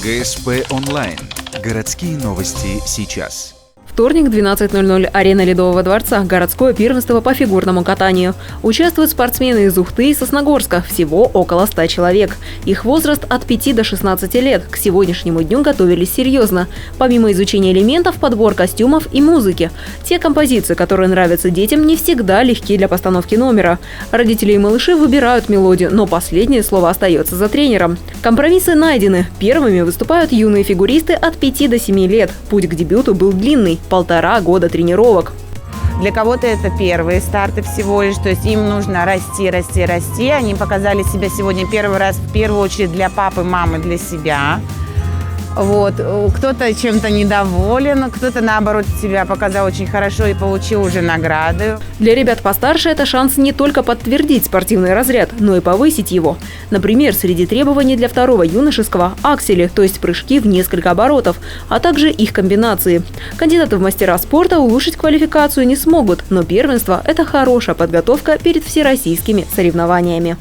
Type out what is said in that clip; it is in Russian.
ГСП онлайн. Городские новости сейчас. Вторник, 12:00. Арена Ледового дворца. Городское первенство по фигурному катанию. Участвуют спортсмены из Ухты и Сосногорска. Всего около 100 человек. Их возраст от 5 до 16 лет. К сегодняшнему дню готовились серьезно. Помимо изучения элементов, подбор костюмов и музыки. Те композиции, которые нравятся детям, не всегда легки для постановки номера. Родители и малыши выбирают мелодию, но последнее слово остается за тренером. Компромиссы найдены. Первыми выступают юные фигуристы от 5 до 7 лет. Путь к дебюту был длинный. 1,5 года тренировок. Для кого-то это первые старты всего лишь, то есть им нужно расти, расти, расти. Они показали себя сегодня первый раз, в первую очередь для папы, мамы, для себя. Вот. Кто-то чем-то недоволен, кто-то, наоборот, себя показал очень хорошо и получил уже награды. Для ребят постарше это шанс не только подтвердить спортивный разряд, но и повысить его. Например, среди требований для второго юношеского – аксели, то есть прыжки в несколько оборотов, а также их комбинации. Кандидаты в мастера спорта улучшить квалификацию не смогут, но первенство – это хорошая подготовка перед всероссийскими соревнованиями.